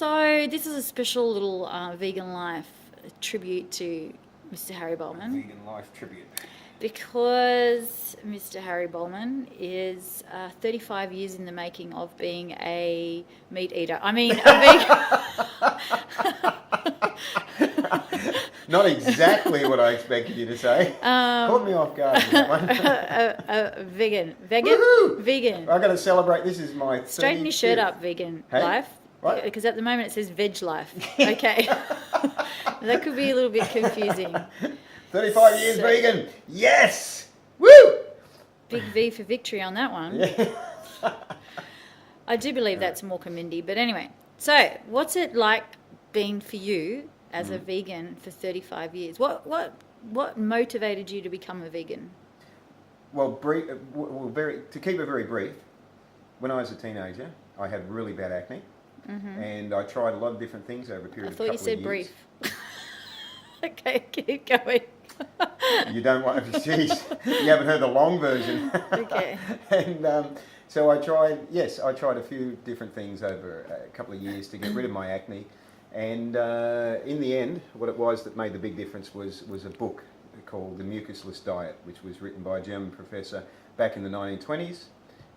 So this is a special little vegan life tribute to Mr. Harry Bolman, Vegan life tribute. because Mr. Harry Bolman is 35 years in the making of being a meat eater. I mean, a vegan. Not exactly what I expected you to say. Caught me off guard with that one. a vegan. Woohoo! Vegan. I've got to celebrate. This is my Straighten your shirt 35th. up, vegan Hey? life. What? Because at the moment it says veg life. Okay. That could be a little bit confusing. 35 years So- vegan. Yes! Woo! Big V for victory on that one. Yeah. I do believe that's more commendy. But anyway, so what's it like being for you as a vegan for 35 years? What motivated you to become a vegan? Well, to keep it very brief, when I was a teenager, I had really bad acne. And I tried a lot of different things over a I period of a thought you couple said of years. brief. Okay, keep going. You don't want, geez, you haven't heard the long version. Okay. And so I tried a few different things over a couple of years to get rid of my acne. And in the end, what it was that made the big difference was a book called The Mucusless Diet, which was written by a German professor back in the 1920s.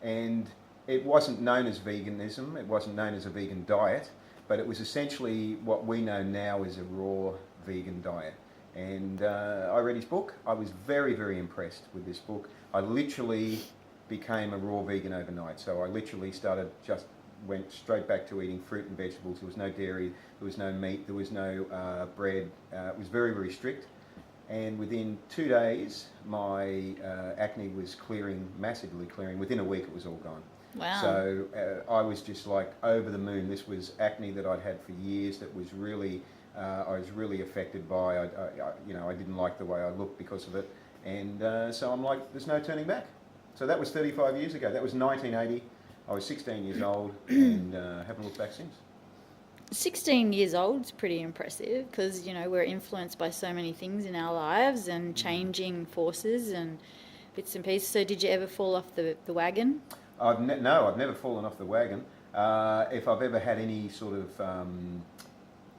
And it wasn't known as veganism, it wasn't known as a vegan diet, but it was essentially what we know now as a raw vegan diet. And I read his book. I was very, very impressed with this book. I literally became a raw vegan overnight. So I literally went straight back to eating fruit and vegetables. There was no dairy, there was no meat, there was no bread. It was very, very strict. And within 2 days, my acne was massively clearing. Within a week, it was all gone. Wow. So I was just like over the moon. This was acne that I'd had for years that was really, I was really affected by. I didn't like the way I looked because of it. And so I'm like, there's no turning back. So that was 35 years ago. That was 1980. I was 16 years old and haven't looked back since. 16 years old is pretty impressive because, we're influenced by so many things in our lives and changing forces and bits and pieces. So did you ever fall off the wagon? No, I've never fallen off the wagon. If I've ever had any sort of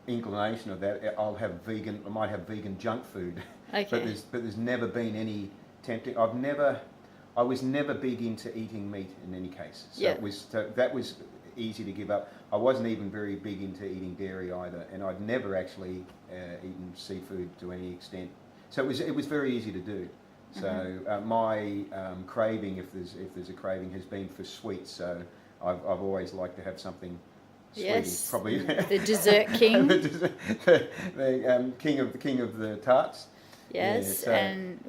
inclination of that, I might have vegan junk food. Okay. But there's never been any tempting. I was never big into eating meat in any case. So that was easy to give up. I wasn't even very big into eating dairy either, and I'd never actually eaten seafood to any extent. So it was very easy to do. So my craving, if there's a craving, has been for sweets. So I've always liked to have something sweet. Yes, Probably the dessert king. the king of the tarts. Yes, Yeah, and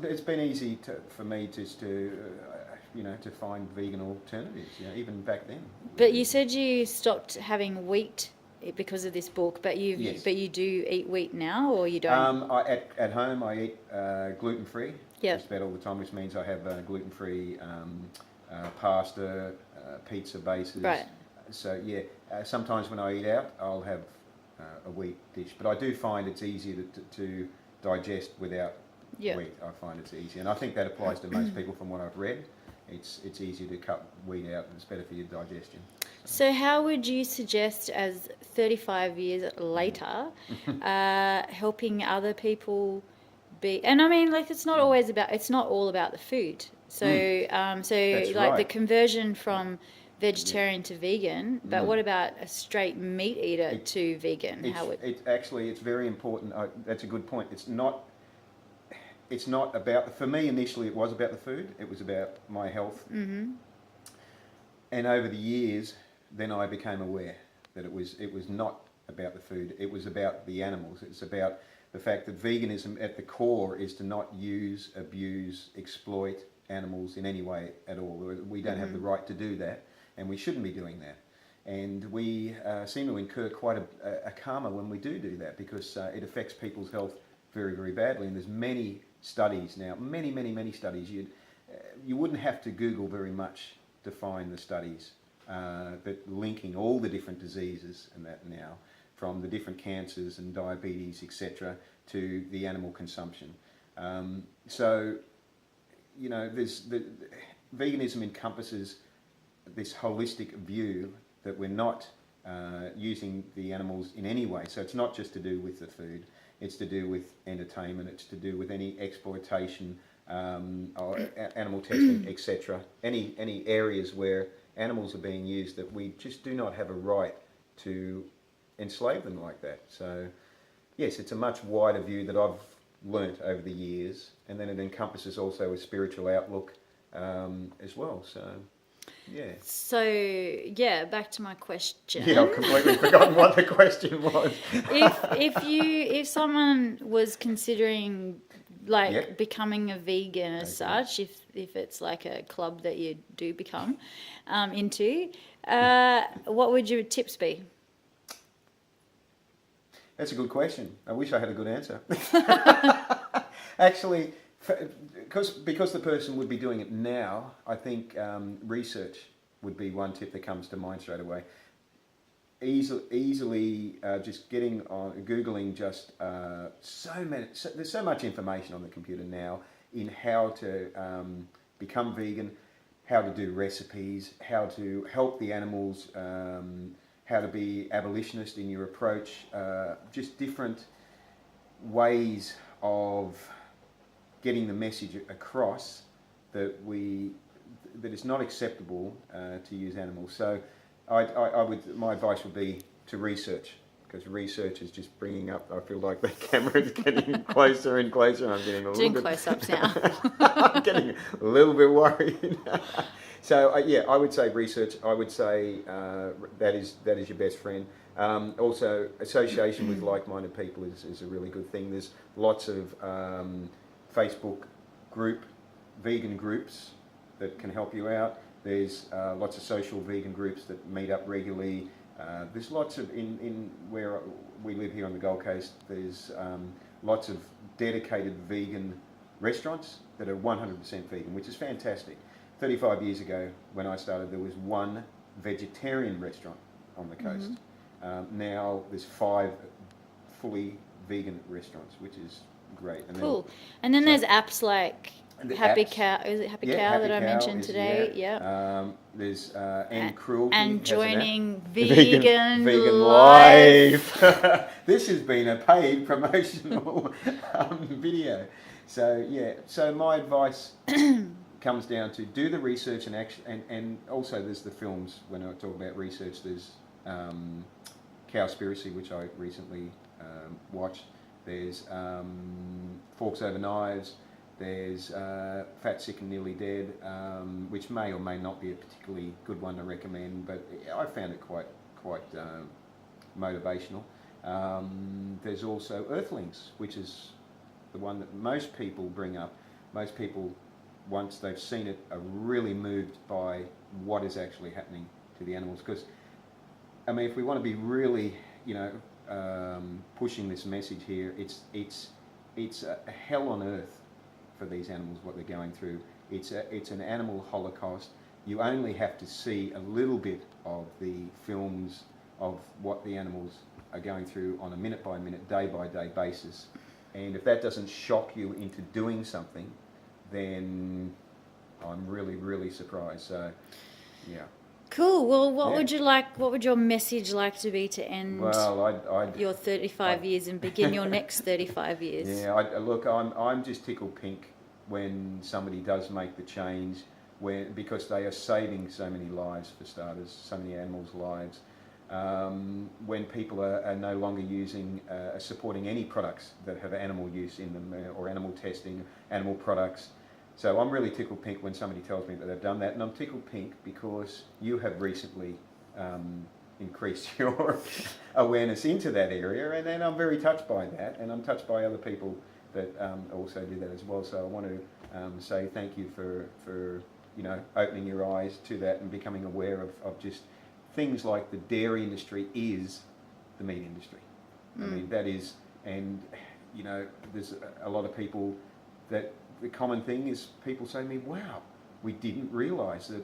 it's been easy for me just to find vegan alternatives. Even back then. But you said you stopped having wheat because of this book, but Yes. you do eat wheat now, or you don't? At home, I eat gluten free. Yep. Just about all the time, which means I have gluten free pasta, pizza bases. Right. So sometimes when I eat out, I'll have a wheat dish, but I do find it's easier to digest without wheat. I find it's easier, and I think that applies to most people from what I've read. It's easier to cut wheat out, and it's better for your digestion. So how would you suggest, as 35 years later, helping other people be? And I mean, it's not all about the food. So That's like right. the conversion from vegetarian to vegan, but what about a straight meat eater to vegan? It's very important. That's a good point. It's not about, for me initially it was about the food, it was about my health. Mm-hmm. And over the years, then I became aware that it was not about the food, it was about the animals. It's about the fact that veganism at the core is to not use, abuse, exploit animals in any way at all. We don't have the right to do that, and we shouldn't be doing that. And we seem to incur quite a karma when we do that, because it affects people's health very, very badly. And there's many studies now, many studies. You wouldn't have to Google very much to find the studies that linking all the different diseases and that now, from the different cancers and diabetes, etc., to the animal consumption. Veganism encompasses this holistic view that we're not using the animals in any way. So it's not just to do with the food, it's to do with entertainment, it's to do with any exploitation, or animal testing, etc. Any areas where animals are being used that we just do not have a right to enslave them like that. So yes, it's a much wider view that I've learnt over the years, and then it encompasses also a spiritual outlook as well. So yeah. So, yeah, back to my question. Yeah, I've completely forgotten what the question was. If someone was considering like Yep. becoming a vegan as Okay. such, if it's like a club that you do become into, what would your tips be? That's a good question. I wish I had a good answer. Actually, because the person would be doing it now, I think research would be one tip that comes to mind straight away. Easily just getting on, Googling just there's so much information on the computer now in how to become vegan, how to do recipes, how to help the animals, how to be abolitionist in your approach, just different ways of getting the message across that it's not acceptable to use animals. So my advice would be to research, because research is just bringing up. I feel like the camera is getting closer and closer, and I'm getting a little Doing bit close-ups now. I'm getting a little bit worried. So yeah, I would say research. I would say that is your best friend. Also, association with like-minded people is a really good thing. There's lots of Facebook vegan groups that can help you out. There's lots of social vegan groups that meet up regularly. There's lots of, in where we live here on the Gold Coast, there's lots of dedicated vegan restaurants that are 100% vegan, which is fantastic. 35 years ago, when I started, there was one vegetarian restaurant on the coast. Now there's 5 fully vegan restaurants, which is great. And Cool. And then there's apps like Happy Cow. Is it Happy Cow that I mentioned today? Yeah. There's and cruelty. And has an app. joining vegan life. This has been a paid promotional video. So yeah. So my advice comes down to do the research and action, and also there's the films. When I talk about research, there's Cowspiracy, which I recently watched. There's Forks Over Knives. There's Fat, Sick and Nearly Dead, which may or may not be a particularly good one to recommend, but I found it quite motivational. There's also Earthlings, which is the one that most people bring up. Most people, once they've seen it, are really moved by what is actually happening to the animals. Because, I mean, if we want to be really, pushing this message here, it's a hell on earth for these animals, what they're going through. It's an animal holocaust. You only have to see a little bit of the films of what the animals are going through on a minute by minute, day by day basis. And if that doesn't shock you into doing something, then I'm really, really surprised. So, yeah. Cool. Well, what would your message like to be to end your 35 years and begin your next 35 years? Yeah, I'm just tickled pink when somebody does make the change, because they are saving so many lives, for starters, so many animals' lives. When people are no longer supporting any products that have animal use in them, or animal testing, animal products. So I'm really tickled pink when somebody tells me that they've done that, and I'm tickled pink because you have recently increased your awareness into that area, and then I'm very touched by that, and I'm touched by other people that also do that as well. So I want to say thank you for opening your eyes to that and becoming aware of just things like the dairy industry is the meat industry. I mean, that is, and there's a lot of people that the common thing is people say to me, wow, we didn't realise that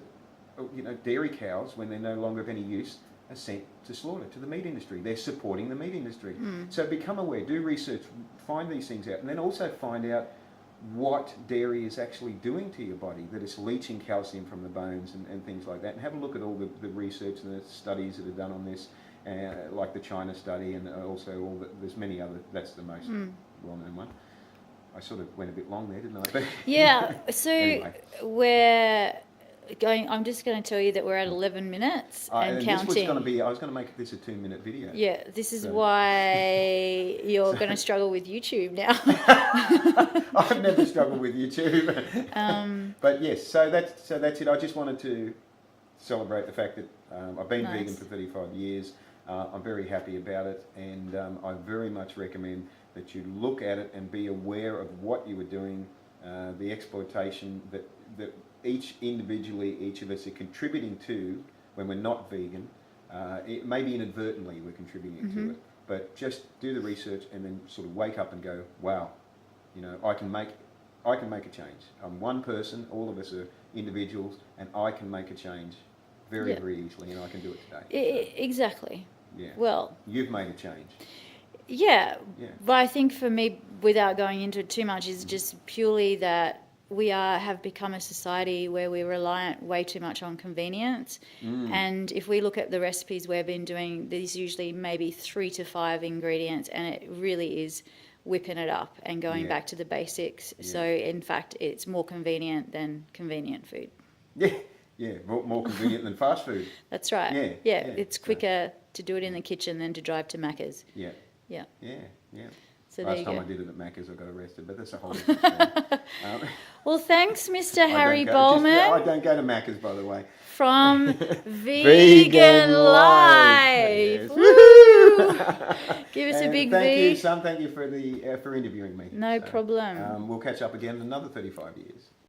dairy cows, when they're no longer of any use, are sent to slaughter to the meat industry. They're supporting the meat industry. So become aware, do research, find these things out, and then also find out what dairy is actually doing to your body, that it's leaching calcium from the bones and things like that. And have a look at all the research and the studies that are done on this, like the China study, and also there's many other, that's the most well-known one. I sort of went a bit long there, didn't I? But Yeah, so anyway. we're going, I'm just going to tell you that we're at 11 minutes and counting. This was going to be, I was going to make this a 2-minute video. Yeah, this is why you're going to struggle with YouTube now. I've never struggled with YouTube. But yes, so that's it. I just wanted to celebrate the fact that I've been vegan for 35 years. I'm very happy about it, and I very much recommend that you look at it and be aware of what you are doing, the exploitation that each of us are contributing to when we're not vegan. It maybe inadvertently we're contributing to it, but just do the research and then sort of wake up and go, wow, you know, I can make a change. I'm one person, all of us are individuals, and I can make a change very easily, and I can do it today. Exactly. Yeah. Well, you've made a change. Yeah, but I think for me, without going into it too much, is just purely that we have become a society where we're reliant way too much on convenience. And if we look at the recipes we've been doing, there's usually maybe 3 to 5 ingredients, and it really is whipping it up and going back to the basics. So in fact, it's more convenient than convenient food. Yeah, more convenient than fast food. That's right. Yeah, it's quicker to do it in the kitchen than to drive to Macca's. Yeah. So Last time I did it at Macca's, I got arrested, but that's a whole different story. Well, thanks, Mr. Harry Bolman. I don't go to Macca's, by the way. From Vegan Life. Yes. Woo! Give us a big thank V. you, son. Thank you for interviewing me. No problem. We'll catch up again in another 35 years.